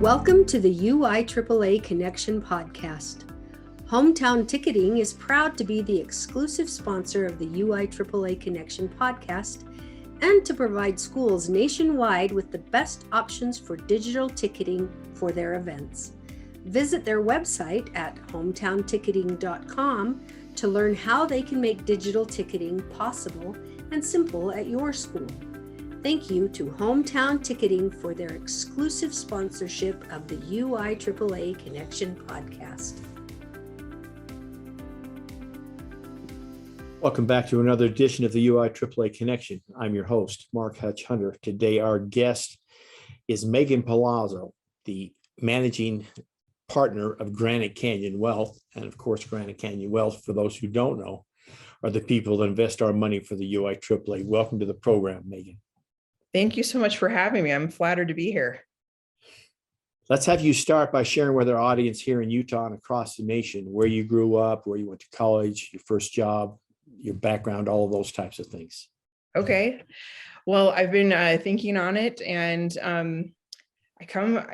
Welcome to the UIAAA Connection podcast. Hometown Ticketing is proud to be the exclusive sponsor of the UIAAA Connection podcast and to provide schools nationwide with the best options for digital ticketing for their events. Visit their website at hometownticketing.com to learn how they can make digital ticketing possible and simple at your school. Thank you to Hometown Ticketing for their exclusive sponsorship of the UIAAA Connection podcast. Welcome back to another edition of the UIAAA Connection. I'm your host, Mark Hutch Hunter. Today, our guest is Megan Palazzo, the managing partner of Granite Canyon Wealth. And of course, Granite Canyon Wealth, for those who don't know, are the people that invest our money for the UIAAA. Welcome to the program, Megan. Thank you so much for having me. I'm flattered to be here. Let's have you start by sharing with our audience here in Utah and across the nation where you grew up, where you went to college, your first job, your background, all of those types of things. Okay. Well, I've been thinking on it, and I come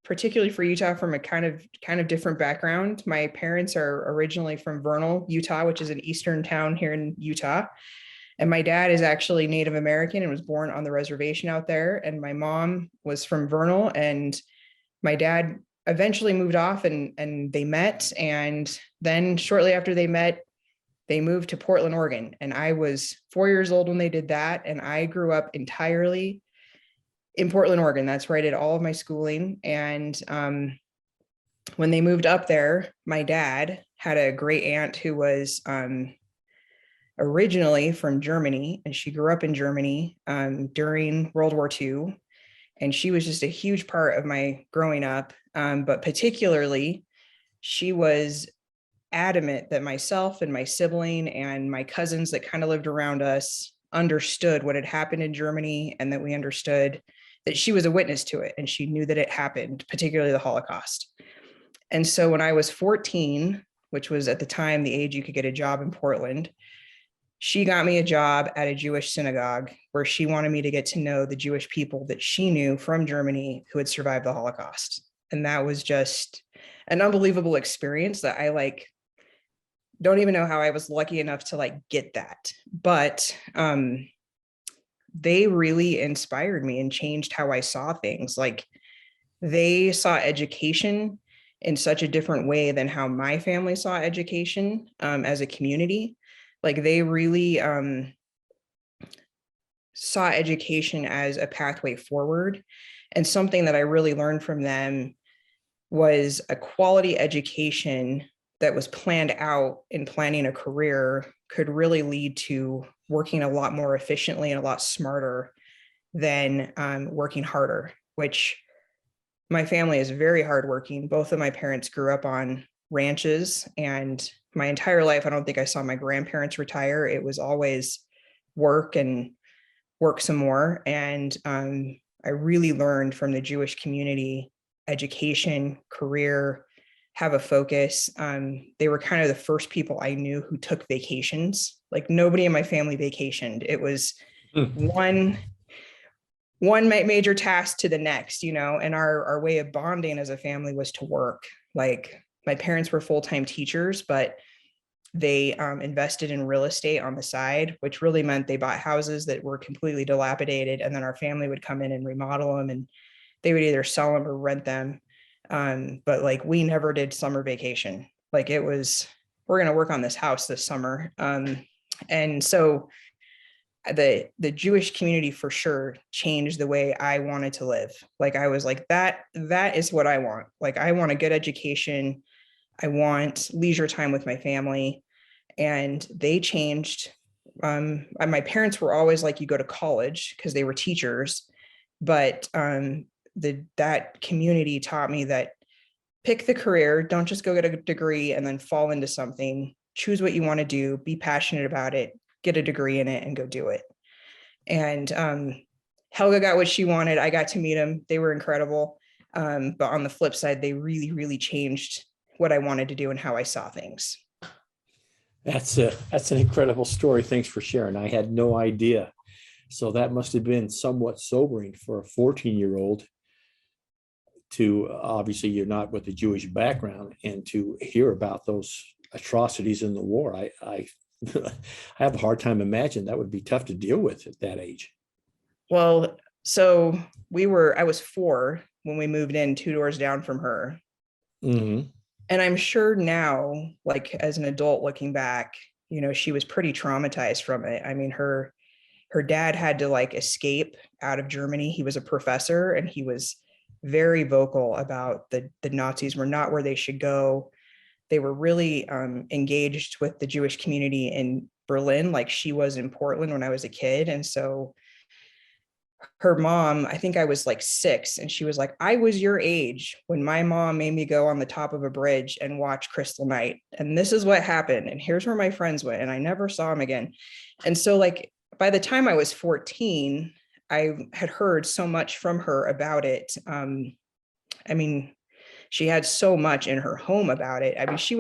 particularly for Utah from a kind of different background. My parents are originally from Vernal, Utah, which is an eastern town here in Utah. And my dad is actually Native American and was born on the reservation out there. And my mom was from Vernal, and my dad eventually moved off and they met. And then shortly after they met, they moved to Portland, Oregon. And I was 4 years old when they did that. And I grew up entirely in Portland, Oregon. That's where I did all of my schooling. And when they moved up there, my dad had a great aunt who was originally from Germany, and she grew up in Germany during World War II. And she was just a huge part of my growing up. But particularly, she was adamant that myself and my sibling and my cousins that kind of lived around us understood what had happened in Germany, and that we understood that she was a witness to it, and she knew that it happened, particularly the Holocaust. And so when I was 14, which was at the time the age you could get a job in Portland, she got me a job at a Jewish synagogue where she wanted me to get to know the Jewish people that she knew from Germany who had survived the Holocaust. And that was just an unbelievable experience that I don't even know how I was lucky enough to get that. But they really inspired me and changed how I saw things. They saw education in such a different way than how my family saw education as a community. They really saw education as a pathway forward. And something that I really learned from them was a quality education that was planned out in planning a career could really lead to working a lot more efficiently and a lot smarter than working harder, which my family is very hardworking. Both of my parents grew up on ranches, and my entire life, I don't think I saw my grandparents retire. It was always work and work some more. And I really learned from the Jewish community, education, career, have a focus. They were kind of the first people I knew who took vacations. Nobody in my family vacationed. It was one major task to the next, and our way of bonding as a family was to work. My parents were full-time teachers, but they invested in real estate on the side, which really meant they bought houses that were completely dilapidated. And then our family would come in and remodel them, and they would either sell them or rent them. But we never did summer vacation. It was, we're going to work on this house this summer. And so the Jewish community for sure changed the way I wanted to live. I was that is what I want. I want a good education. I want leisure time with my family. And they changed. My parents were always you go to college because they were teachers. But that community taught me that pick the career, don't just go get a degree and then fall into something. Choose what you want to do, be passionate about it, get a degree in it, and go do it. And Helga got what she wanted. I got to meet them. They were incredible. But on the flip side, they really, really changed what I wanted to do and how I saw things. That's an incredible story. Thanks for sharing. I had no idea. So that must have been somewhat sobering for a 14-year-old to obviously you're not with a Jewish background, and to hear about those atrocities in the war, I I have a hard time imagining that would be tough to deal with at that age. Well, so I was 4 when we moved in 2 doors down from her. Mm-hmm. And I'm sure now, like as an adult looking back, she was pretty traumatized from it. I mean, her dad had to like escape out of Germany. He was a professor, and he was very vocal about the Nazis were not where they should go. They were really engaged with the Jewish community in Berlin, like she was in Portland when I was a kid. And so her mom, I think I was like 6, and she was like, I was your age when my mom made me go on the top of a bridge and watch Crystal Night. And this is what happened. And here's where my friends went. And I never saw them again. And so like, by the time I was 14, I had heard so much from her about it. I mean, she had so much in her home about it. I mean, she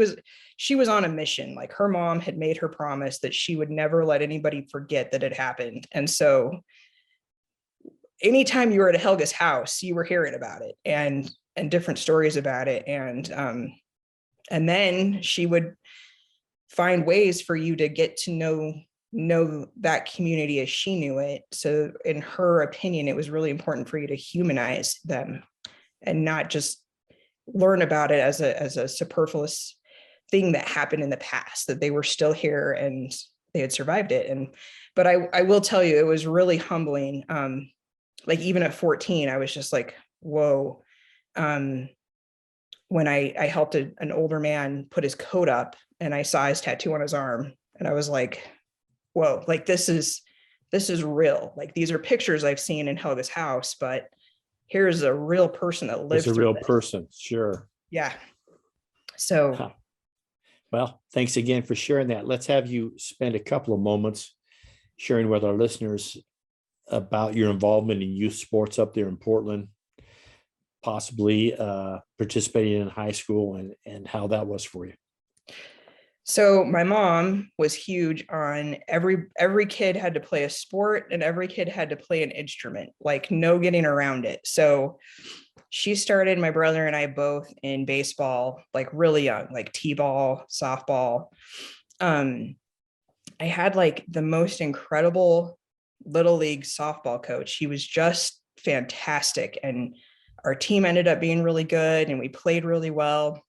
was on a mission. Like her mom had made her promise that she would never let anybody forget that it happened. And so anytime you were at Helga's house, you were hearing about it and different stories about it. And then she would find ways for you to get to know that community as she knew it. So in her opinion, it was really important for you to humanize them and not just learn about it as a superfluous thing that happened in the past, that they were still here and they had survived it. But I will tell you, it was really humbling. Like even at 14, I was just like, whoa. When I helped an older man put his coat up and I saw his tattoo on his arm, and I was like, whoa, like this is real. Like these are pictures I've seen in Helga's house, but here's a real person that lives. It's a real person. Sure. Yeah. So. Huh. Well, thanks again for sharing that. Let's have you spend a couple of moments sharing with our listeners about your involvement in youth sports up there in Portland, possibly participating in high school, and how that was for you. So my mom was huge on every kid had to play a sport and every kid had to play an instrument, like no getting around it. So she started my brother and I both in baseball, like really young, like t-ball, softball. I had like the most incredible little league softball coach. He was just fantastic. And our team ended up being really good and we played really well.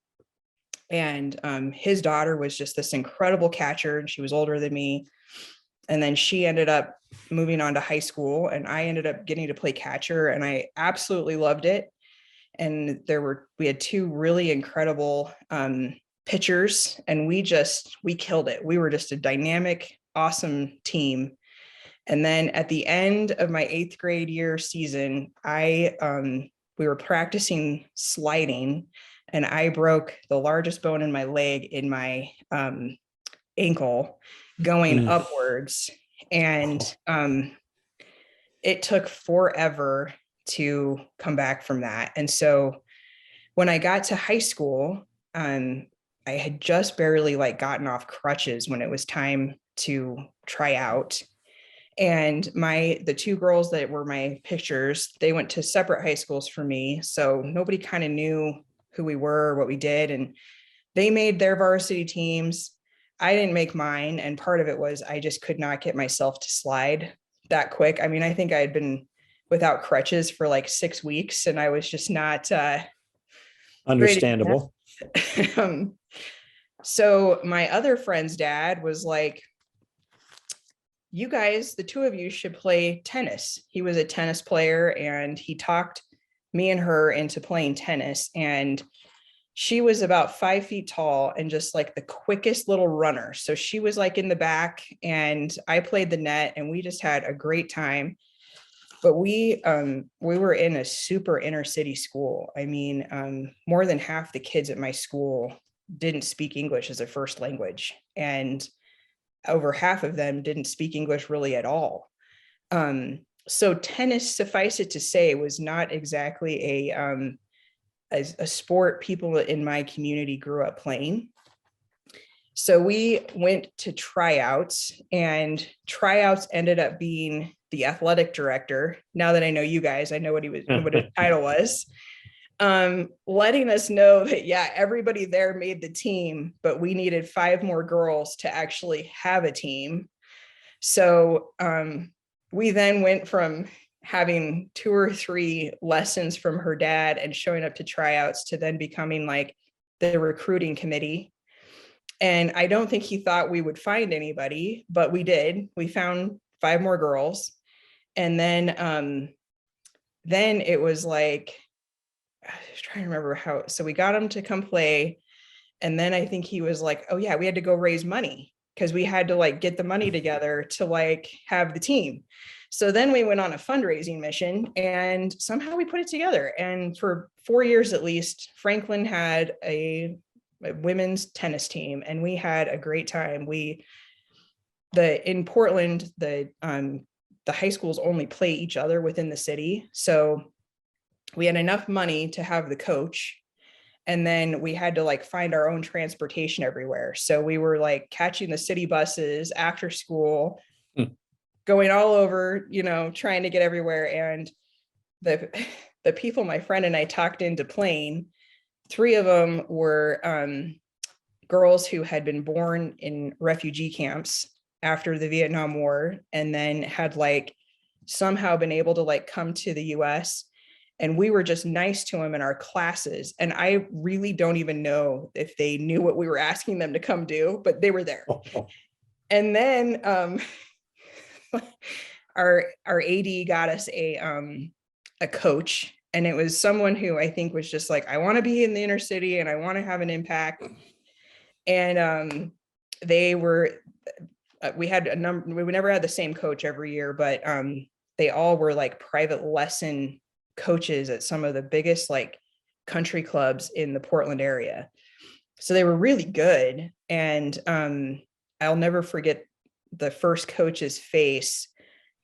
And his daughter was just this incredible catcher, and she was older than me. And then she ended up moving on to high school, and I ended up getting to play catcher, and I absolutely loved it. And we had 2 really incredible pitchers, and we killed it. We were just a dynamic, awesome team. And then at the end of my 8th grade year season, we were practicing sliding, and I broke the largest bone in my leg in my ankle going upwards. And it took forever to come back from that. And so when I got to high school, I had just barely like gotten off crutches when it was time to try out. And the 2 girls that were my pictures, they went to separate high schools for me. So nobody kind of knew who we were, what we did. And they made their varsity teams. I didn't make mine. And part of it was I just could not get myself to slide that quick. I mean, I think I had been without crutches for like 6 weeks, and I was just not understandable. So my other friend's dad was like, you guys, the 2 of you should play tennis. He was a tennis player, and he talked me and her into playing tennis. And she was about 5 feet tall and just like the quickest little runner. So she was like in the back and I played the net, and we just had a great time. But we were in a super inner city school. I mean, more than half the kids at my school didn't speak English as a first language, and over half of them didn't speak English really at all. So tennis, suffice it to say, was not exactly a sport people in my community grew up playing. So we went to tryouts, and tryouts ended up being the athletic director. Now that I know you guys, I know what his title was. letting us know that, yeah, everybody there made the team, but we needed 5 more girls to actually have a team. So we then went from having 2 or 3 lessons from her dad and showing up to tryouts to then becoming like the recruiting committee. And I don't think he thought we would find anybody, but we did. We found 5 more girls. And then it was like, I was trying to remember how, so we got him to come play. And then I think he was like, oh yeah, we had to go raise money because we had to like get the money together to like have the team. So then we went on a fundraising mission and somehow we put it together. And for 4 years at least, Franklin had a women's tennis team and we had a great time. In Portland, the high schools only play each other within the city. So we had enough money to have the coach. And then we had to like find our own transportation everywhere. So we were like catching the city buses after school, going all over, trying to get everywhere. And the people my friend and I talked into playing, 3 of them were girls who had been born in refugee camps after the Vietnam War and then had like somehow been able to like come to the US. And we were just nice to them in our classes. And I really don't even know if they knew what we were asking them to come do, but they were there. And then our AD got us a coach. And it was someone who I think was just like, I want to be in the inner city and I want to have an impact. And we had a number, we never had the same coach every year, but they all were like private lesson coaches at some of the biggest like country clubs in the Portland area. So they were really good. And I'll never forget the first coach's face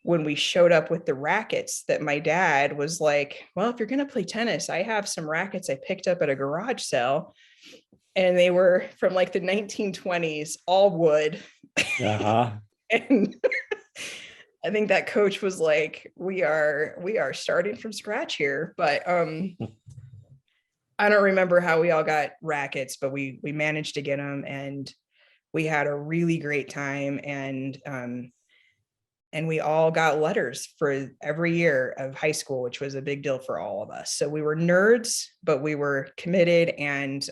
when we showed up with the rackets that my dad was like, well, if you're going to play tennis, I have some rackets I picked up at a garage sale. And they were from like the 1920s, all wood. Uh-huh. And I think that coach was like, we are starting from scratch here. But I don't remember how we all got rackets, but we managed to get them and we had a really great time. And we all got letters for every year of high school, which was a big deal for all of us. So we were nerds, but we were committed. And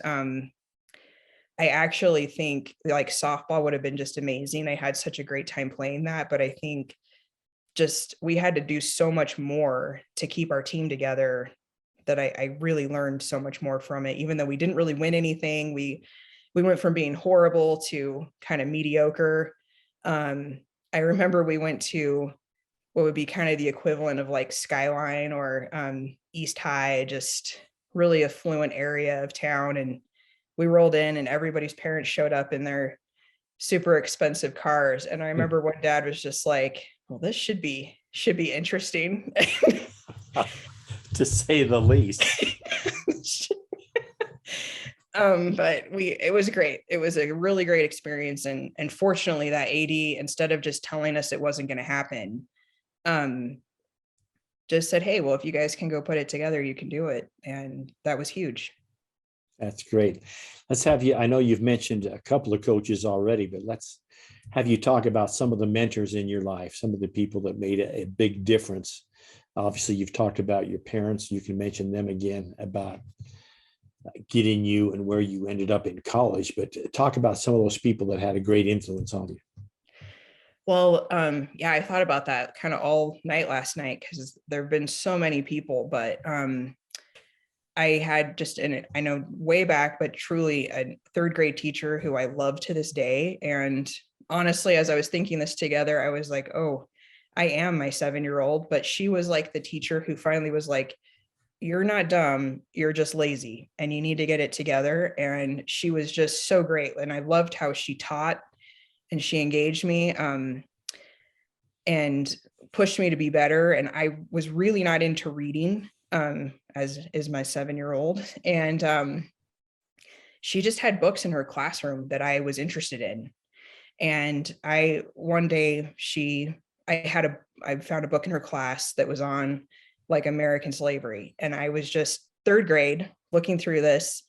I actually think like softball would have been just amazing. I had such a great time playing that, but I think just we had to do so much more to keep our team together that I really learned so much more from it. Even though we didn't really win anything, we went from being horrible to kind of mediocre. I remember we went to what would be kind of the equivalent of like Skyline or East High, just really affluent area of town. And we rolled in and everybody's parents showed up in their super expensive cars. And I remember one dad was just like, well, this should be interesting. To say the least. But it was great. It was a really great experience. And fortunately that AD, instead of just telling us it wasn't going to happen, just said, hey, well, if you guys can go put it together, you can do it. And that was huge. That's great. Let's have you, I know you've mentioned a couple of coaches already, but let's have you talk about some of the mentors in your life, some of the people that made a big difference. Obviously, you've talked about your parents. You can mention them again about getting you and where you ended up in college, but talk about some of those people that had a great influence on you. Well, yeah, I thought about that kind of all night last night because there have been so many people, but I had just, and I know way back, but truly a 3rd grade teacher who I love to this day. And honestly, as I was thinking this together, I was like, oh, I am my 7-year-old, but she was like the teacher who finally was like, you're not dumb, you're just lazy and you need to get it together. And she was just so great. And I loved how she taught and she engaged me and pushed me to be better. And I was really not into reading, as is my 7-year-old. And she just had books in her classroom that I was interested in. And one day I found a book in her class that was on like American slavery. And I was just third grade looking through this,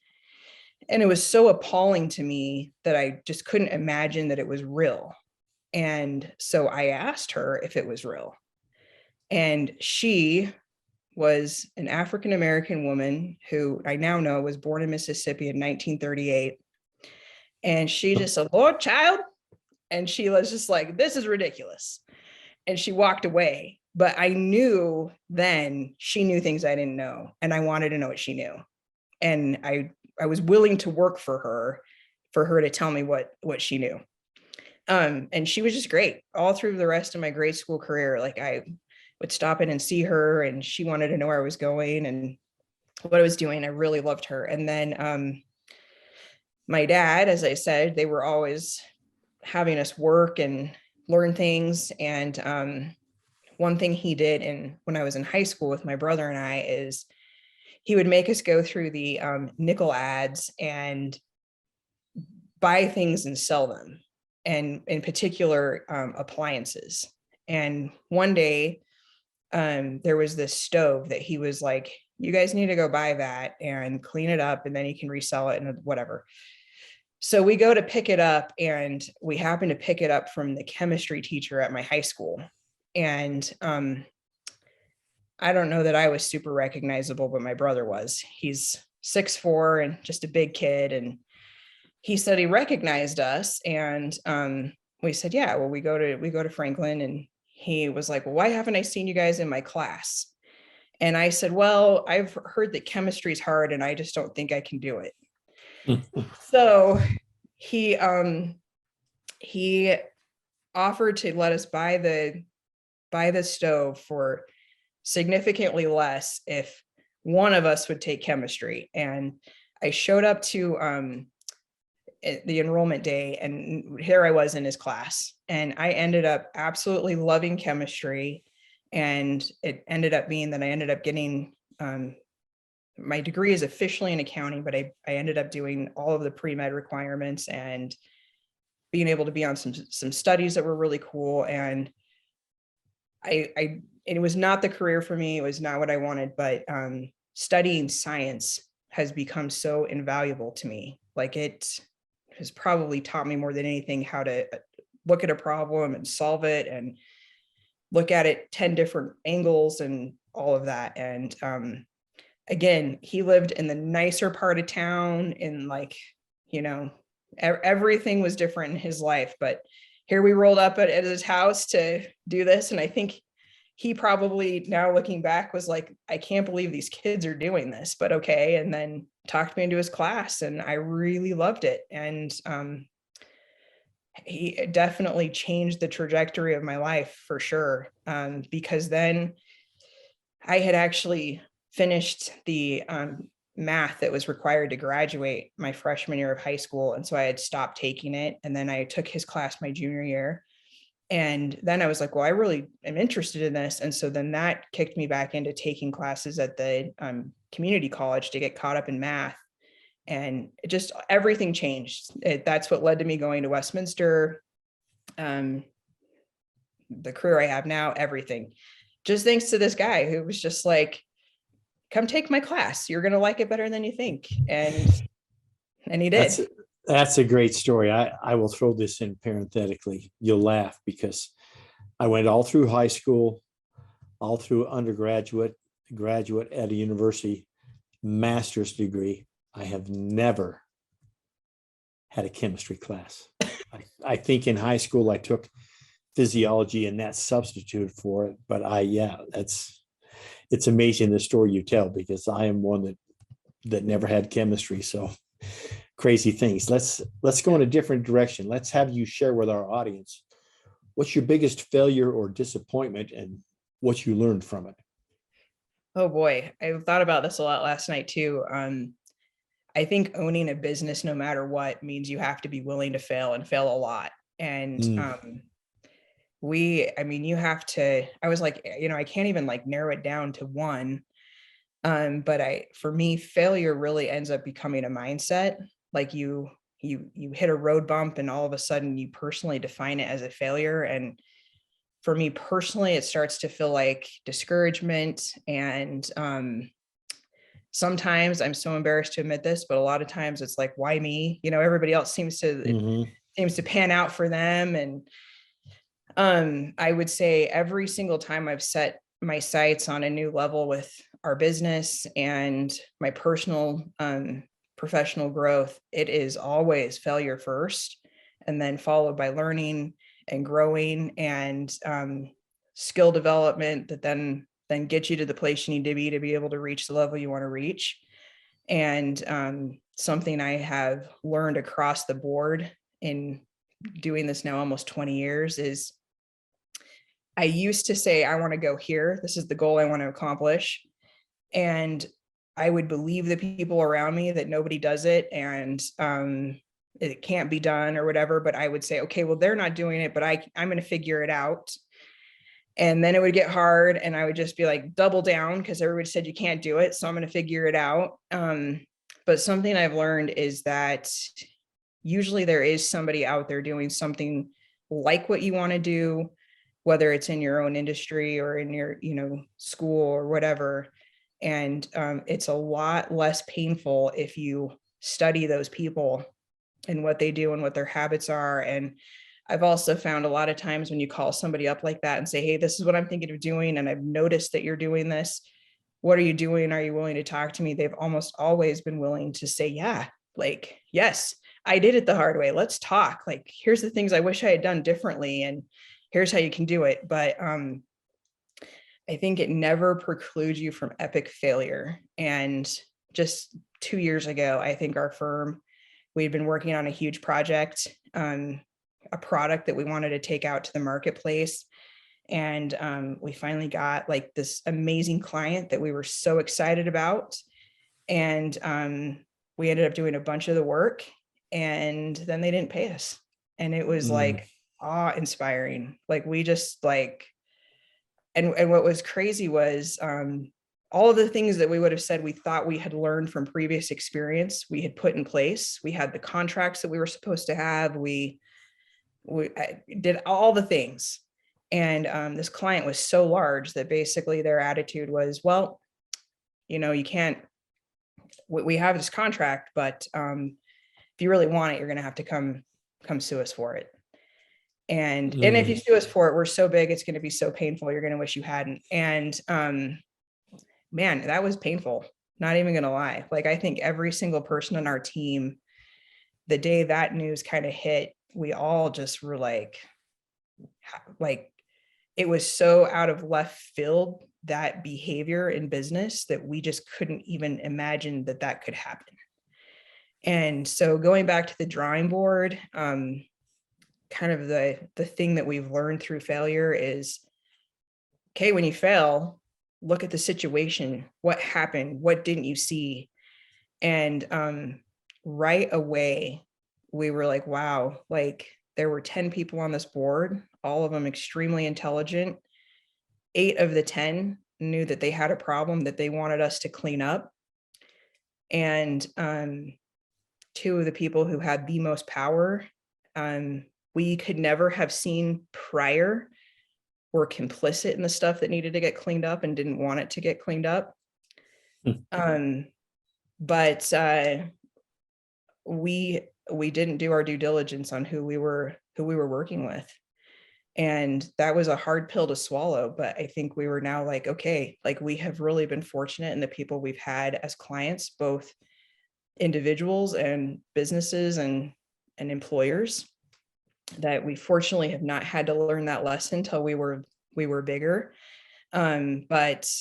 and it was so appalling to me that I just couldn't imagine that it was real. And so I asked her if it was real. And she was an African-American woman who I now know was born in Mississippi in 1938. And she just said, "Lord, child." And she was just like, "This is ridiculous." And she walked away. But I knew then she knew things I didn't know. And I wanted to know what she knew. And I was willing to work for her to tell me what she knew. And she was just great all through the rest of my grade school career. Like, I would stop in and see her, and she wanted to know where I was going and what I was doing. I really loved her. And then my dad, as I said, they were always having us work and learn things. And one thing he did when I was in high school with my brother and I is he would make us go through the nickel ads and buy things and sell them, and in particular appliances. And one day there was this stove that he was like, "You guys need to go buy that and clean it up, and then you can resell it and whatever." So we go to pick it up, and we happen to pick it up from the chemistry teacher at my high school. And I don't know that I was super recognizable, but my brother was. He's 6'4" and just a big kid. And he said he recognized us. And we said, "Yeah, well, we go to Franklin." And he was like, "Well, why haven't I seen you guys in my class?" And I said, "Well, I've heard that chemistry is hard, and I just don't think I can do it." So he offered to let us buy the stove for significantly less if one of us would take chemistry. And I showed up to the enrollment day, and here I was in his class, and I ended up absolutely loving chemistry. And it ended up being that I ended up getting my degree is officially in accounting, but I ended up doing all of the pre-med requirements and being able to be on some studies that were really cool. And it was not the career for me. It was not what I wanted, but studying science has become so invaluable to me. Like, it has probably taught me more than anything how to look at a problem and solve it and look at it 10 different angles and all of that. And again, he lived in the nicer part of town, in like, everything was different in his life. But here we rolled up at his house to do this. And I think he probably, now looking back, was like, "I can't believe these kids are doing this, but okay." And then talked me into his class, and I really loved it. And he definitely changed the trajectory of my life for sure. Because then I had actually finished the math that was required to graduate my freshman year of high school. And so I had stopped taking it. And then I took his class my junior year. And then I was like, well, I really am interested in this. And so then that kicked me back into taking classes at the community college to get caught up in math. And it just, everything changed. That's what led to me going to Westminster. The career I have now, everything. Just thanks to this guy who was just like, "Come take my class. You're going to like it better than you think." And he did. That's a great story. I will throw this in parenthetically. You'll laugh, because I went all through high school, all through undergraduate, graduate at a university, master's degree. I have never had a chemistry class. I think in high school I took physiology, and that substituted for it. But it's amazing the story you tell, because I am one that never had chemistry. So crazy things. Let's go in a different direction. Let's have you share with our audience, what's your biggest failure or disappointment, and what you learned from it? Oh boy, I thought about this a lot last night too. I think owning a business, no matter what, means you have to be willing to fail, and fail a lot. And you have to, I was like, I can't even like narrow it down to one. But for me, failure really ends up becoming a mindset. Like you hit a road bump, and all of a sudden you personally define it as a failure. And for me personally, it starts to feel like discouragement and sometimes I'm so embarrassed to admit this, but a lot of times it's like, why me? You know, everybody else seems to, it seems to pan out for them. And I would say every single time I've set my sights on a new level with our business and my personal professional growth, it is always failure first, and then followed by learning and growing and skill development that then get you to the place you need to be able to reach the level you want to reach. And something I have learned across the board in doing this now almost 20 years is, I used to say, I want to go here. This is the goal I want to accomplish. And I would believe the people around me that nobody does it and it can't be done or whatever. But I would say, okay, well, they're not doing it, but I'm going to figure it out. And then it would get hard and I would just be like, double down, because everybody said you can't do it. So I'm going to figure it out. But something I've learned is that usually there is somebody out there doing something like what you want to do, whether it's in your own industry or in your, school or whatever. And it's a lot less painful if you study those people and what they do and what their habits are. And I've also found a lot of times when you call somebody up like that and say, hey, this is what I'm thinking of doing, and I've noticed that you're doing this. What are you doing? Are you willing to talk to me? They've almost always been willing to say, yeah, like, yes, I did it the hard way. Let's talk. Like, here's the things I wish I had done differently, and here's how you can do it. But I think it never precludes you from epic failure. And just 2 years ago, I think our firm, we'd been working on a huge project, a product that we wanted to take out to the marketplace. And we finally got like this amazing client that we were so excited about. And we ended up doing a bunch of the work, and then they didn't pay us. And it was like awe-inspiring. Like, we just like, and what was crazy was all of the things that we would have said we thought we had learned from previous experience, we had put in place. We had the contracts that we were supposed to have. We did all the things. And this client was so large that basically their attitude was, well, you can't, we have this contract, but if you really want it, you're going to have to come sue us for it. And if you sue us for it, we're so big, it's going to be so painful, you're going to wish you hadn't. And man, that was painful. Not even going to lie. Like, I think every single person on our team, the day that news kind of hit, we all just were like, it was so out of left field, that behavior in business, that we just couldn't even imagine that could happen. And so going back to the drawing board, kind of the thing that we've learned through failure is, okay, when you fail, look at the situation. What happened? What didn't you see? And right away, we were like, wow, like, there were 10 people on this board, all of them extremely intelligent. 8 of the 10 knew that they had a problem that they wanted us to clean up. And 2 of the people who had the most power, we could never have seen prior, were complicit in the stuff that needed to get cleaned up and didn't want it to get cleaned up. But we didn't do our due diligence on who we were working with. And that was a hard pill to swallow. But I think we were now like, okay, like, we have really been fortunate in the people we've had as clients, both individuals and businesses and employers, that we fortunately have not had to learn that lesson till we were bigger. But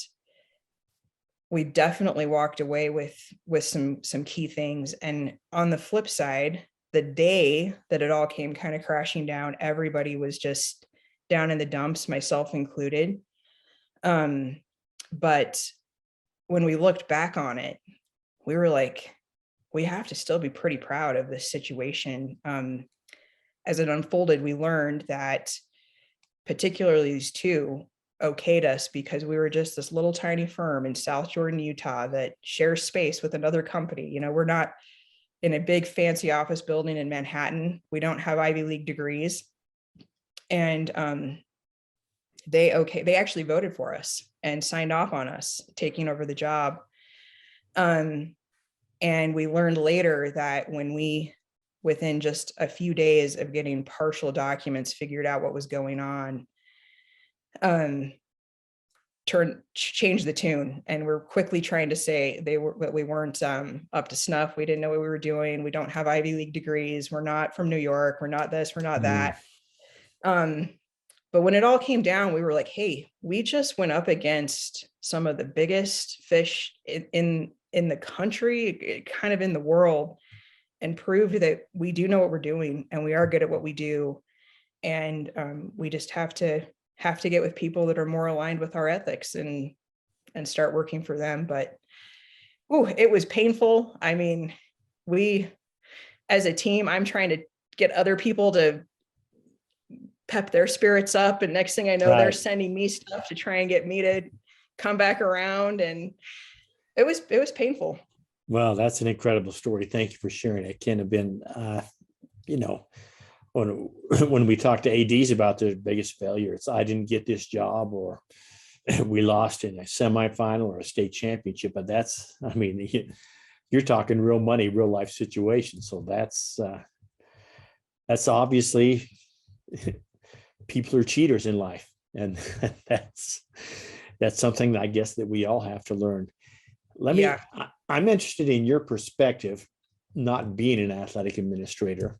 we definitely walked away with some key things. And on the flip side, the day that it all came kind of crashing down, everybody was just down in the dumps, myself included. But when we looked back on it, we were like, we have to still be pretty proud of this situation. As it unfolded, we learned that particularly these 2 okayed us because we were just this little tiny firm in South Jordan, Utah, that shares space with another company. We're not in a big fancy office building in Manhattan. We don't have Ivy League degrees. And they actually voted for us and signed off on us taking over the job. And we learned later that within just a few days of getting partial documents, figured out what was going on, changed the tune, and we're quickly trying to say that we weren't up to snuff. We didn't know what we were doing. We don't have Ivy League degrees. We're not from New York. We're not this. We're not that. But when it all came down, we were like, hey, we just went up against some of the biggest fish in the country, kind of in the world, and proved that we do know what we're doing and we are good at what we do. And we just have to get with people that are more aligned with our ethics and start working for them. But it was painful. I mean, we, as a team, I'm trying to get other people to pep their spirits up. And next thing I know, they're sending me stuff to try and get me to come back around. And it was painful. Well, that's an incredible story. Thank you for sharing. It can have been, when we talk to ADs about their biggest failure, it's I didn't get this job, or we lost in a semifinal or a state championship. But you're talking real money, real life situation. So that's obviously people are cheaters in life. And that's something that I guess that we all have to learn. I'm interested in your perspective, not being an athletic administrator.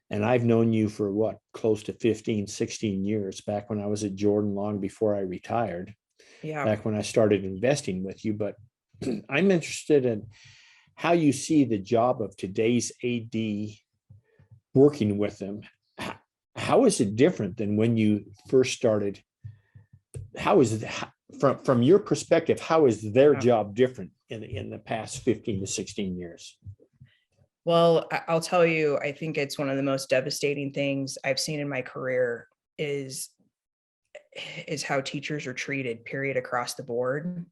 And I've known you for close to 15, 16 years, back when I was at Jordan, long before I retired, back when I started investing with you. But I'm interested in how you see the job of today's AD, working with them. How is it different than when you first started? How is it, from your perspective, how is their job different in the past 15 to 16 years? Well, I'll tell you, I think it's one of the most devastating things I've seen in my career is how teachers are treated, period, across the board.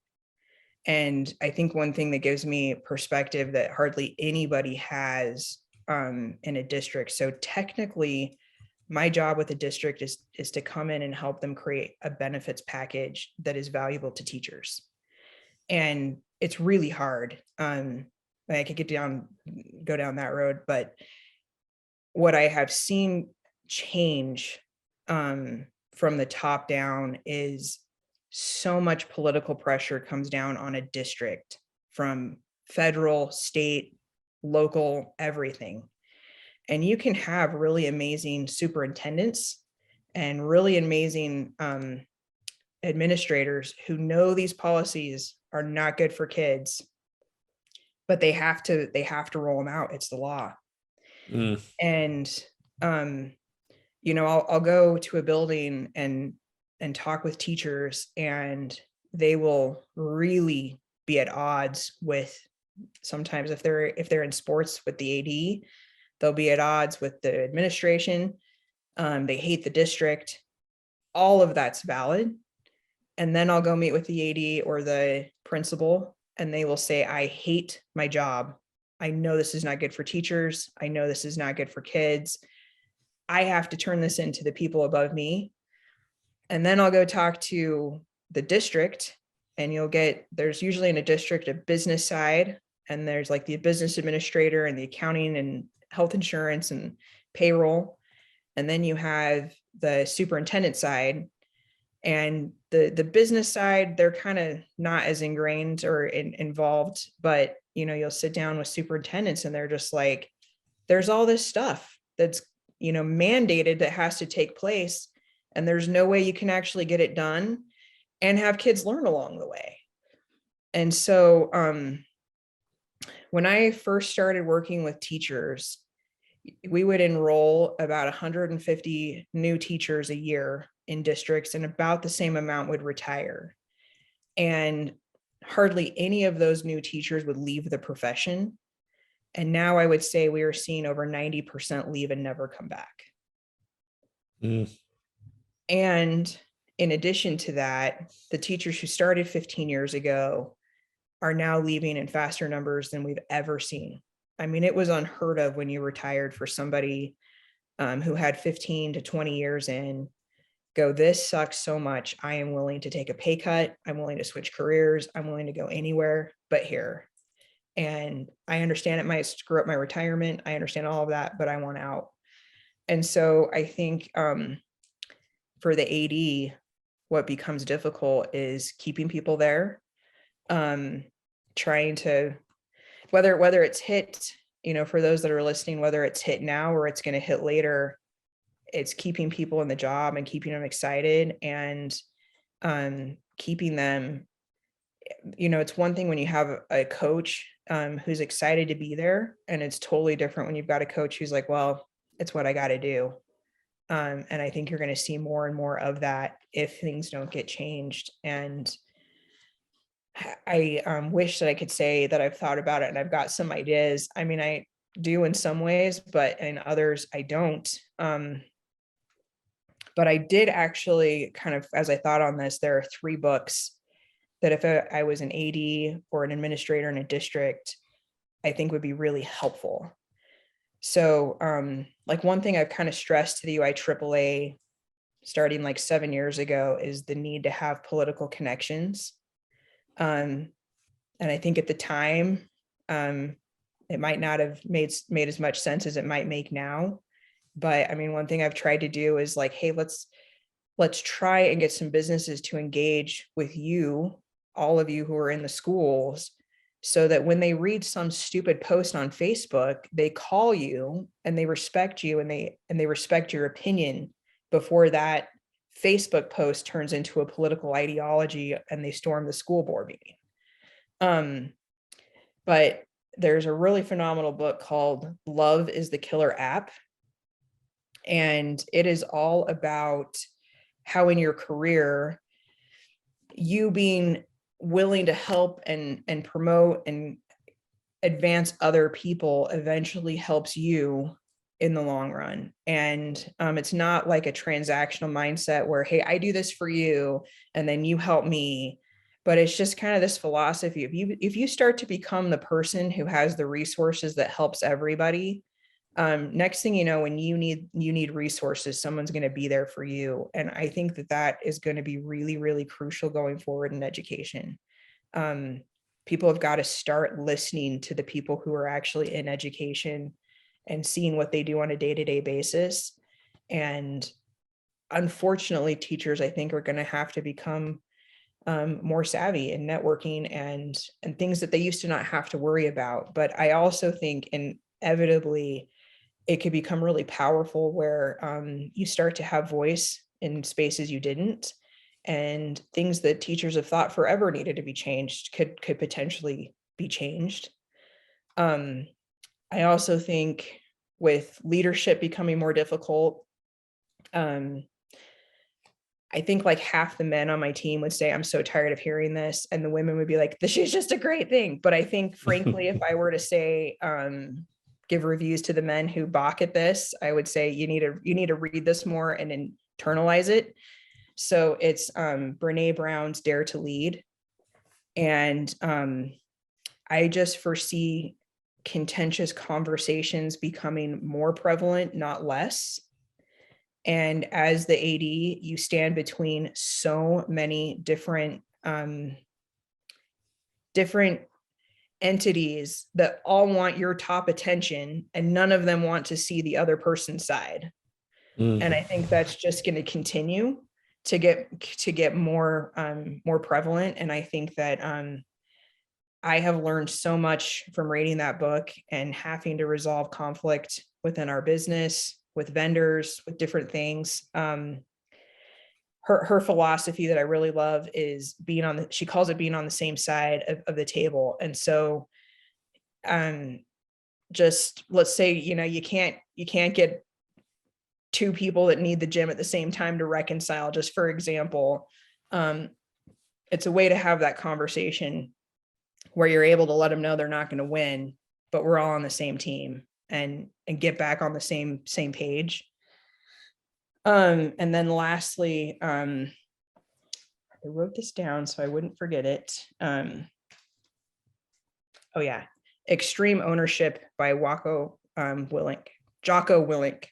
And I think one thing that gives me perspective that hardly anybody has in a district. So technically, my job with the district is to come in and help them create a benefits package that is valuable to teachers. And it's really hard. I could go down that road, but what I have seen change from the top down is so much political pressure comes down on a district, from federal, state, local, everything. And you can have really amazing superintendents and really amazing administrators who know these policies are not good for kids, but they have to roll them out. It's the law. And I'll go to a building and talk with teachers, and they will really be at odds with, sometimes if they're in sports with the AD, they'll be at odds with the administration. They hate the district. All of that's valid. And then I'll go meet with the AD or the principal, and they will say, I hate my job. I know this is not good for teachers. I know this is not good for kids. I have to turn this into the people above me. And then I'll go talk to the district, and there's usually in a district a business side, and there's like the business administrator and the accounting and health insurance and payroll. And then you have the superintendent side. And the business side, they're kind of not as ingrained or involved, but you'll sit down with superintendents and they're just like, there's all this stuff that's mandated that has to take place, and there's no way you can actually get it done and have kids learn along the way. And so when I first started working with teachers, we would enroll about 150 new teachers a year in districts, and about the same amount would retire. And hardly any of those new teachers would leave the profession. And now I would say we are seeing over 90% leave and never come back. And in addition to that, the teachers who started 15 years ago are now leaving in faster numbers than we've ever seen. I mean, it was unheard of when you retired for somebody who had 15 to 20 years in, go, this sucks so much. I am willing to take a pay cut. I'm willing to switch careers. I'm willing to go anywhere but here. And I understand it might screw up my retirement. I understand all of that, but I want out. And so I think for the AD, what becomes difficult is keeping people there, trying to, whether it's hit, for those that are listening, whether it's hit now or it's going to hit later, it's keeping people in the job and keeping them excited and keeping them, it's one thing when you have a coach who's excited to be there, and it's totally different when you've got a coach who's like, well, it's what I got to do. And I think you're going to see more and more of that if things don't get changed. And I wish that I could say that I've thought about it and I've got some ideas. I mean, I do in some ways, but in others, I don't. But I did actually kind of, as I thought on this, there are 3 books that if I was an AD or an administrator in a district, I think would be really helpful. So like one thing I've kind of stressed to the UIAAA starting like 7 years ago is the need to have political connections. And I think at the time, it might not have made as much sense as it might make now. But I mean, one thing I've tried to do is like, hey, let's try and get some businesses to engage with you, all of you who are in the schools, so that when they read some stupid post on Facebook, they call you and they respect you and they respect your opinion before that Facebook post turns into a political ideology and they storm the school board meeting. But there's a really phenomenal book called Love is the Killer App. And it is all about how in your career, you being willing to help and promote and advance other people eventually helps you in the long run. And it's not like a transactional mindset where, hey, I do this for you and then you help me. But it's just kind of this philosophy. If you start to become the person who has the resources that helps everybody, next thing you know, when you need resources, someone's going to be there for you. And I think that is going to be really, really crucial going forward in education. People have got to start listening to the people who are actually in education and seeing what they do on a day-to-day basis. And unfortunately, teachers, I think, are going to have to become more savvy in networking and things that they used to not have to worry about. But I also think inevitably it could become really powerful where you start to have voice in spaces you didn't, and things that teachers have thought forever needed to be changed could potentially be changed. I also think with leadership becoming more difficult, I think like half the men on my team would say, I'm so tired of hearing this. And the women would be like, this is just a great thing. But I think, frankly, if I were to say, give reviews to the men who balk at this, I would say you need to read this more and internalize it. So it's Brene Brown's Dare to Lead. And I just foresee contentious conversations becoming more prevalent, not less. And as the AD, you stand between so many different entities that all want your top attention, and none of them want to see the other person's side. And I think that's just going to continue to get more prevalent. And I think that I have learned so much from reading that book and having to resolve conflict within our business, with vendors, with different things. Her philosophy that I really love is she calls it being on the same side of the table. And so just let's say, you can't get 2 people that need the gym at the same time to reconcile, just for example. It's a way to have that conversation where you're able to let them know they're not going to win, but we're all on the same team and get back on the same page. And then lastly, I wrote this down so I wouldn't forget it. Oh yeah, Extreme Ownership by Jocko Willink.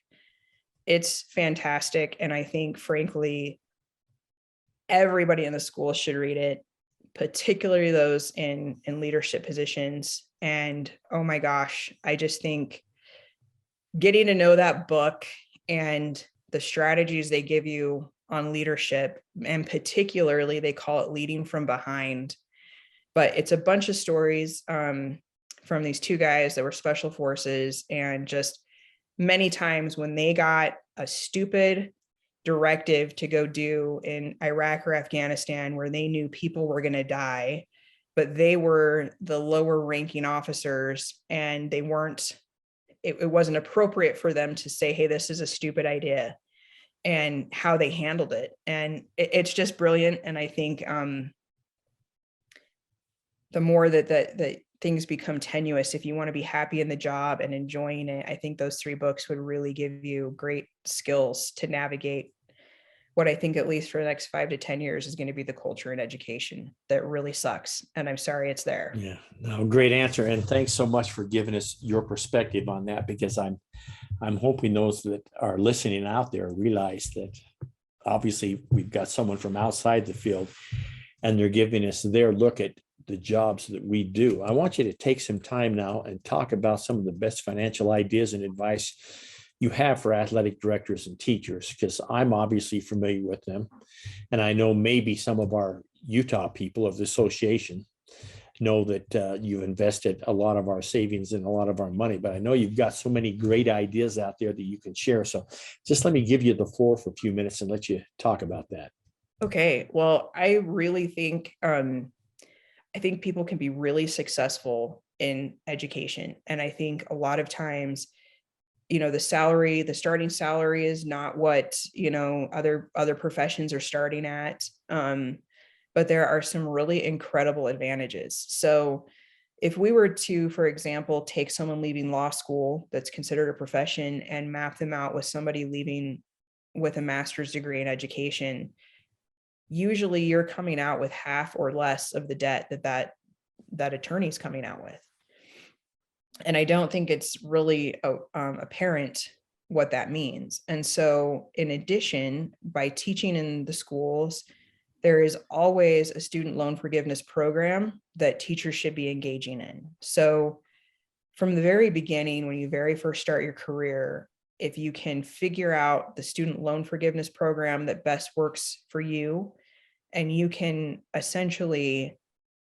It's fantastic. And I think, frankly, everybody in the school should read it, particularly those in leadership positions. And oh my gosh, I just think getting to know that book and the strategies they give you on leadership, and particularly they call it leading from behind, but it's a bunch of stories from these two guys that were special forces, and just many times when they got a stupid directive to go do in Iraq or Afghanistan where they knew people were going to die, but they were the lower ranking officers and they weren't, it wasn't appropriate for them to say, hey, this is a stupid idea, and how they handled it. And it's just brilliant. And I think the more that things become tenuous, if you want to be happy in the job and enjoying it, I think those 3 books would really give you great skills to navigate what I think, at least for the next 5 to 10 years, is going to be the culture in education that really sucks. And I'm sorry it's there. Yeah, no, great answer. And thanks so much for giving us your perspective on that, because I'm hoping those that are listening out there realize that obviously we've got someone from outside the field and they're giving us their look at the jobs that we do. I want you to take some time now and talk about some of the best financial ideas and advice you have for athletic directors and teachers, because I'm obviously familiar with them. And I know maybe some of our Utah people of the association know that you've invested a lot of our savings and a lot of our money, but I know you've got so many great ideas out there that you can share. So just let me give you the floor for a few minutes and let you talk about that. Okay. Well, I really think, I think people can be really successful in education. And I think a lot of times, the starting salary is not what, other professions are starting at. But there are some really incredible advantages. So if we were to, for example, take someone leaving law school that's considered a profession and map them out with somebody leaving with a master's degree in education, usually you're coming out with half or less of the debt that attorney's coming out with. And I don't think it's really apparent what that means. And so in addition, by teaching in the schools, there is always a student loan forgiveness program that teachers should be engaging in. So from the very beginning, when you very first start your career, if you can figure out the student loan forgiveness program that best works for you, and you can essentially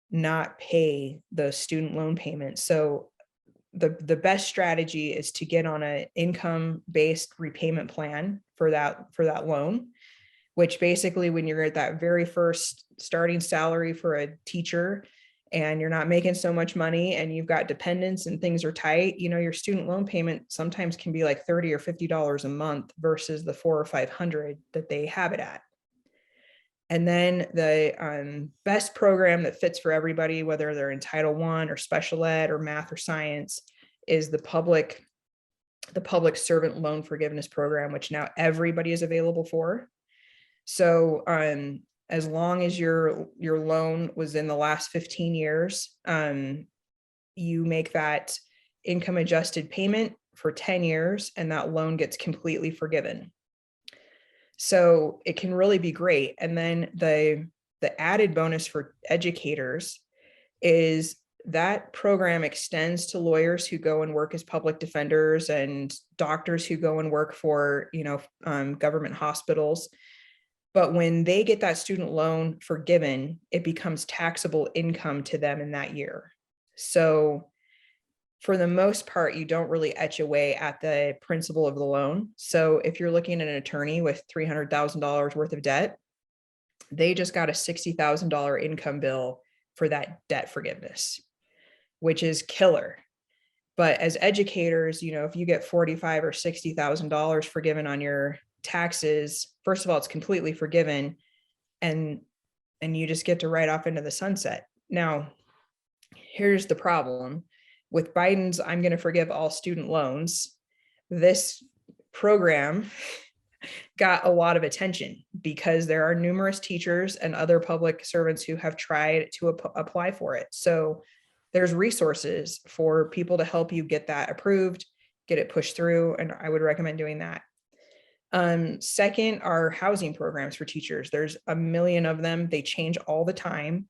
not pay those student loan payments. So the best strategy is to get on an income-based repayment plan for that loan, which basically, when you're at that very first starting salary for a teacher and you're not making so much money and you've got dependents and things are tight, your student loan payment sometimes can be like $30 or $50 a month versus the $400 or $500 that they have it at. And then the best program that fits for everybody, whether they're in Title I or special ed or math or science, is the public servant loan forgiveness program, which now everybody is available for. So as long as your loan was in the last 15 years, you make that income adjusted payment for 10 years and that loan gets completely forgiven. So it can really be great. And then the added bonus for educators is that program extends to lawyers who go and work as public defenders and doctors who go and work for, government hospitals. But when they get that student loan forgiven, it becomes taxable income to them in that year. So for the most part, you don't really etch away at the principal of the loan. So if you're looking at an attorney with $300,000 worth of debt, they just got a $60,000 income bill for that debt forgiveness, which is killer. But as educators, if you get $45,000 or $60,000 forgiven on your taxes, first of all, it's completely forgiven, and you just get to write off into the sunset. Now, here's the problem. With Biden's "I'm going to forgive all student loans," this program got a lot of attention because there are numerous teachers and other public servants who have tried to apply for it. So there's resources for people to help you get that approved, get it pushed through, and I would recommend doing that. Second are housing programs for teachers. There's a million of them. They change all the time.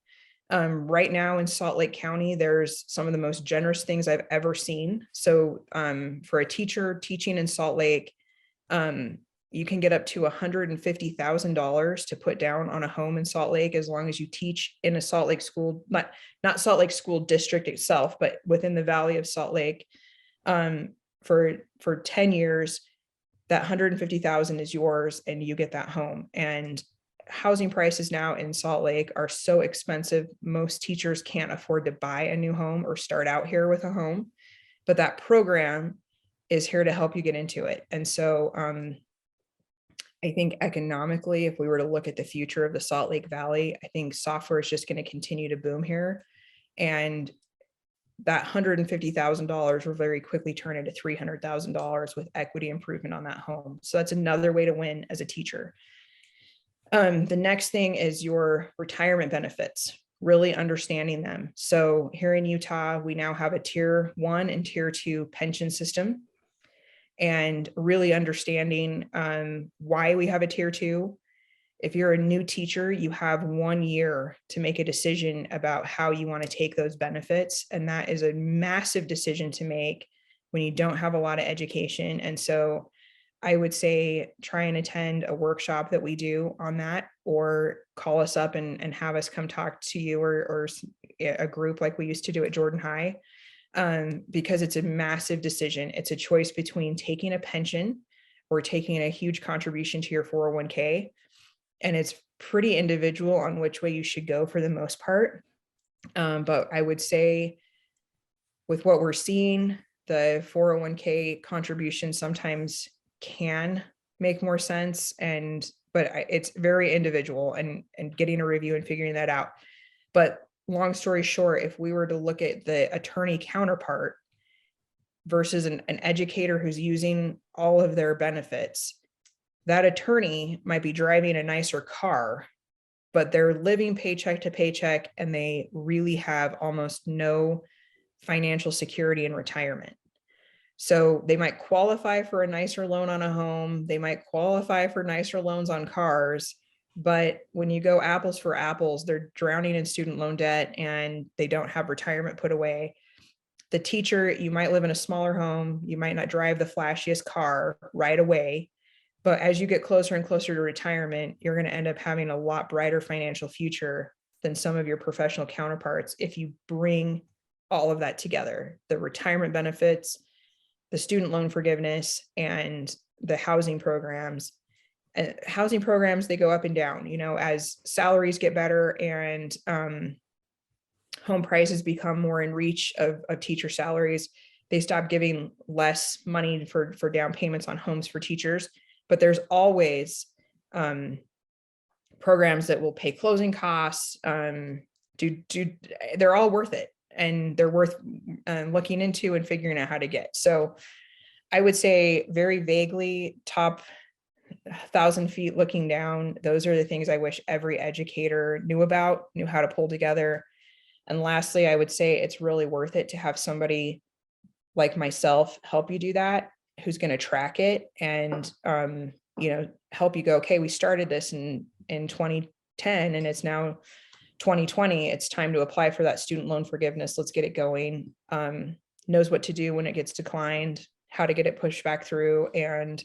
Right now in Salt Lake County, there's some of the most generous things I've ever seen. So for a teacher teaching in Salt Lake, you can get up to $150,000 to put down on a home in Salt Lake, as long as you teach in a Salt Lake school, not Salt Lake school district itself, but within the Valley of Salt Lake. For 10 years, that 150,000 is yours and you get that home. And housing prices now in Salt Lake are so expensive. Most teachers can't afford to buy a new home or start out here with a home, but that program is here to help you get into it. And so I think economically, if we were to look at the future of the Salt Lake Valley, I think software is just going to continue to boom here. And that $150,000 will very quickly turn into $300,000 with equity improvement on that home. So that's another way to win as a teacher. The next thing is your retirement benefits, really understanding them. So here in Utah, we now have a tier 1 and tier 2 pension system, and really understanding why we have a tier 2. If you're a new teacher, you have 1 year to make a decision about how you want to take those benefits. And that is a massive decision to make when you don't have a lot of education. And so I would say try and attend a workshop that we do on that, or call us up and have us come talk to you, or a group like we used to do at Jordan High, because it's a massive decision. It's a choice between taking a pension or taking a huge contribution to your 401k. And it's pretty individual on which way you should go for the most part. But I would say with what we're seeing, the 401k contribution sometimes can make more sense. But it's very individual, and getting a review and figuring that out. But long story short, if we were to look at the attorney counterpart versus an educator who's using all of their benefits, that attorney might be driving a nicer car, but they're living paycheck to paycheck, and they really have almost no financial security in retirement. So they might qualify for a nicer loan on a home. They might qualify for nicer loans on cars. But when you go apples for apples, they're drowning in student loan debt and they don't have retirement put away. The teacher, you might live in a smaller home. You might not drive the flashiest car right away. But as you get closer and closer to retirement, you're going to end up having a lot brighter financial future than some of your professional counterparts if you bring all of that together: the retirement benefits, the student loan forgiveness, and the housing programs. And housing programs, they go up and down, as salaries get better and home prices become more in reach of teacher salaries. They stop giving less money for down payments on homes for teachers. But there's always programs that will pay closing costs. They're all worth it, and they're worth looking into and figuring out how to get. So I would say, very vaguely, top 1,000 feet looking down, those are the things I wish every educator knew how to pull together. And lastly, I would say it's really worth it to have somebody like myself help you do that, who's going to track it and help you go, okay, we started this in 2010 and it's now 2020. It's time to apply for that student loan forgiveness. Let's get it going. Knows what to do when it gets declined, how to get it pushed back through, and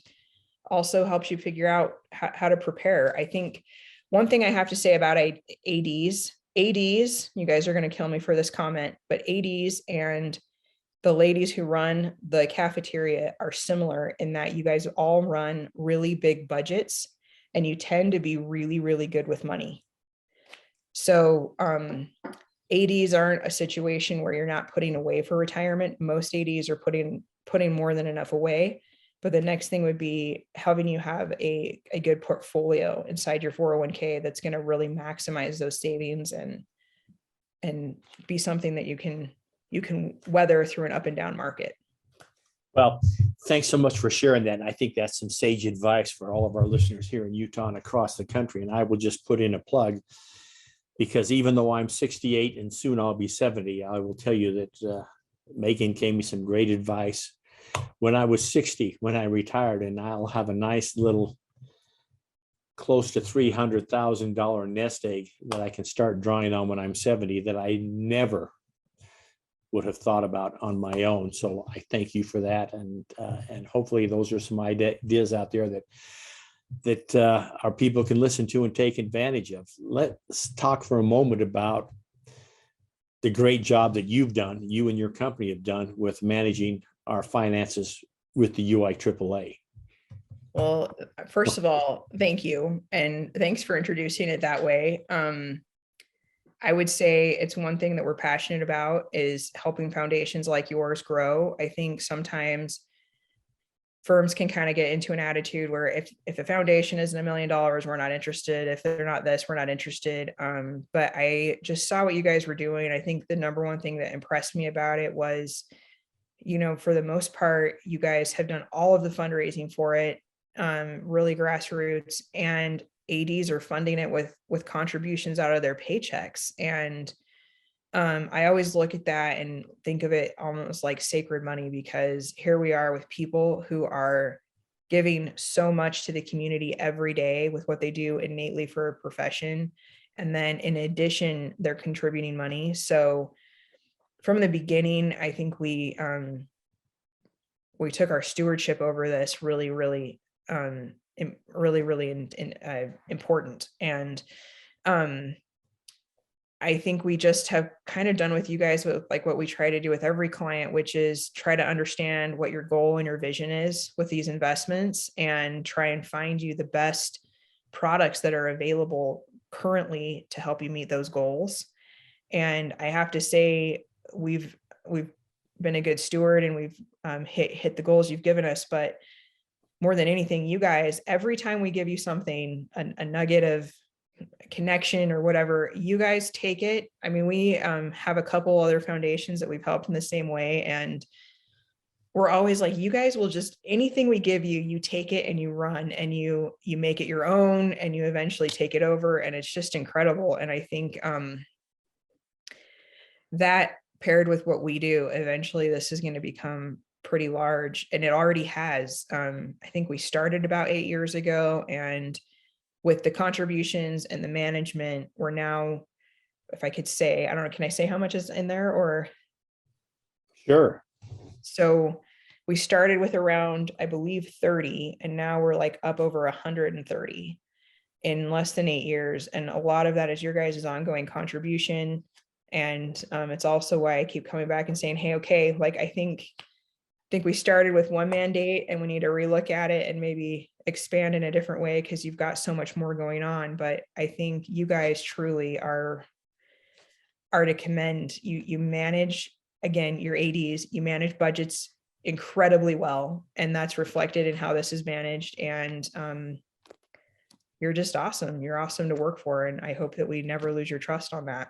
also helps you figure out how to prepare. I think one thing I have to say about ADs, you guys are going to kill me for this comment, but ADs and the ladies who run the cafeteria are similar in that you guys all run really big budgets and you tend to be really, really good with money. So ADs aren't a situation where you're not putting away for retirement. Most ADs are putting more than enough away. But the next thing would be having you have a good portfolio inside your 401k that's going to really maximize those savings and be something that you can weather through an up and down market. Well, thanks so much for sharing that. And I think that's some sage advice for all of our listeners here in Utah and across the country. And I will just put in a plug, because even though I'm 68 and soon I'll be 70, I will tell you that Megan gave me some great advice when I was 60, when I retired, and I'll have a nice little close to $300,000 nest egg that I can start drawing on when I'm 70 that I never would have thought about on my own. So I thank you for that, and hopefully those are some ideas out there that our people can listen to and take advantage of. Let's talk for a moment about the great job that you've done, you and your company have done with managing our finances with the UIAAA. Well, first of all, thank you. And thanks for introducing it that way. I would say it's one thing that we're passionate about is helping foundations like yours grow. I think sometimes firms can kind of get into an attitude where if a foundation isn't $1 million, we're not interested. If they're not this, we're not interested. But I just saw what you guys were doing. I think the number one thing that impressed me about it was, for the most part, you guys have done all of the fundraising for it, really grassroots, and ADs are funding it with contributions out of their paychecks. And I always look at that and think of it almost like sacred money, because here we are with people who are giving so much to the community every day with what they do innately for a profession. And then in addition, they're contributing money. So from the beginning, I think we took our stewardship over this really, really important. And I think we just have kind of done with you guys with like what we try to do with every client, which is try to understand what your goal and your vision is with these investments and try and find you the best products that are available currently to help you meet those goals. And I have to say, we've been a good steward, and we've hit the goals you've given us. But more than anything, you guys, every time we give you something, a nugget of connection or whatever, you guys take it. I mean, we have a couple other foundations that we've helped in the same way, and we're always like, you guys will just, anything we give you, you take it and you run and you make it your own, and you eventually take it over, and it's just incredible. And I think that paired with what we do, eventually this is going to become pretty large, and it already has. I think we started about 8 years ago, and with the contributions and the management, we're now, if I could say, I don't know, can I say how much is in there or? Sure. So we started with around, I believe, 30, and now we're like up over 130 in less than 8 years. And a lot of that is your guys' ongoing contribution. And it's also why I keep coming back and saying, hey, okay, like I think we started with one mandate and we need to relook at it and maybe expand in a different way, because you've got so much more going on. But I think you guys truly are to commend. You manage, again, your ADs, you manage budgets incredibly well, and that's reflected in how this is managed. And you're just awesome. You're awesome to work for, and I hope that we never lose your trust on that.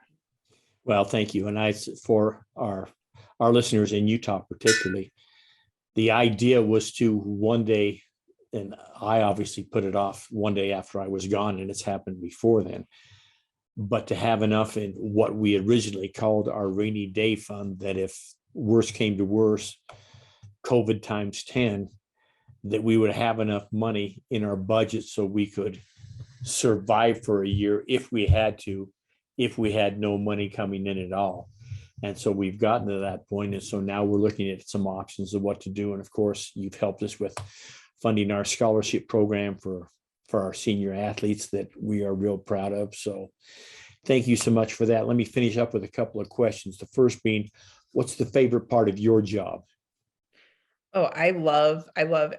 Well, thank you. And for our listeners in Utah particularly, the idea was to one day, and I obviously put it off one day after I was gone, and it's happened before then, but to have enough in what we originally called our rainy day fund, that if worse came to worse, COVID times 10, that we would have enough money in our budget so we could survive for a year if we had to, if we had no money coming in at all. And so we've gotten to that point. And so now we're looking at some options of what to do. And of course, you've helped us with funding our scholarship program for our senior athletes that we are real proud of. So thank you so much for that. Let me finish up with a couple of questions. The first being, what's the favorite part of your job? Oh, I love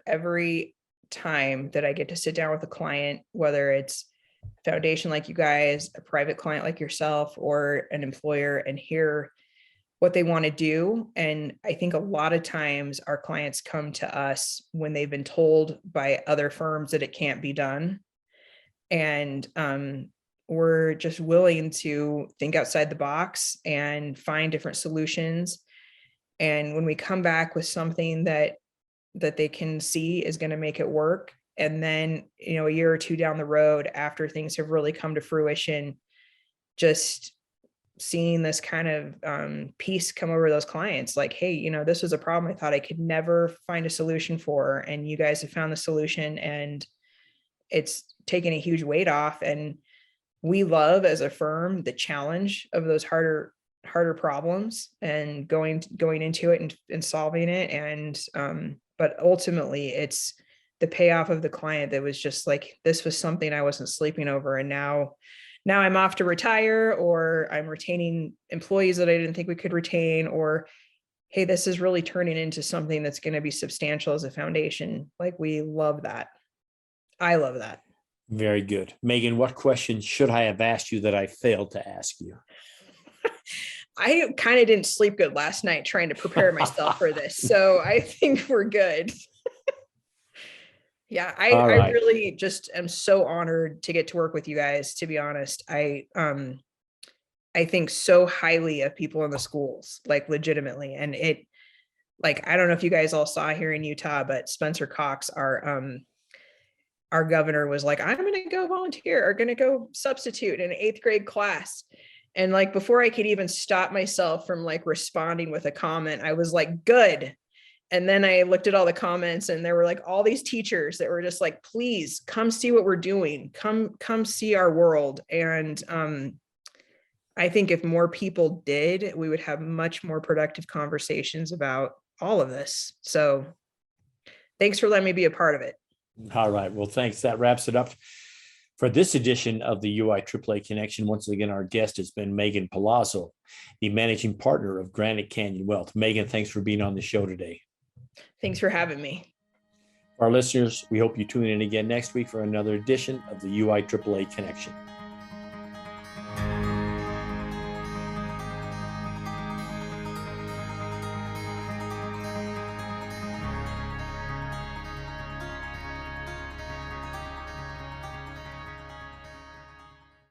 every time that I get to sit down with a client, whether it's a foundation like you guys, a private client like yourself, or an employer, and hear what they want to do. And I think a lot of times our clients come to us when they've been told by other firms that it can't be done. And we're just willing to think outside the box and find different solutions. And when we come back with something that they can see is going to make it work, and then, a year or two down the road, after things have really come to fruition, just seeing this kind of peace come over those clients, like, hey, this was a problem I thought I could never find a solution for, and you guys have found the solution, and it's taken a huge weight off. And we love as a firm the challenge of those harder problems and going into it and solving it. And but ultimately it's the payoff of the client that was just like, this was something I wasn't sleeping over. And now I'm off to retire, or I'm retaining employees that I didn't think we could retain, or hey, this is really turning into something that's going to be substantial as a foundation. Like, we love that. I love that. Very good. Megan, what questions should I have asked you that I failed to ask you? I kind of didn't sleep good last night trying to prepare myself for this. So I think we're good. Yeah, I really just am so honored to get to work with you guys, to be honest. I think so highly of people in the schools, like legitimately. And it, like, I don't know if you guys all saw here in Utah, but Spencer Cox, our governor, was like, I'm going to go volunteer, or going to go substitute in an 8th grade class. And like, before I could even stop myself from like responding with a comment, I was like, good. And then I looked at all the comments, and there were like all these teachers that were just like, please come see what we're doing. Come see our world. And I think if more people did, we would have much more productive conversations about all of this. So thanks for letting me be a part of it. All right. Well, thanks. That wraps it up for this edition of the UIAAA Connection. Once again, our guest has been Megan Palazzo, the managing partner of Granite Canyon Wealth. Megan, thanks for being on the show today. Thanks for having me. For our listeners, we hope you tune in again next week for another edition of the UIAAA Connection.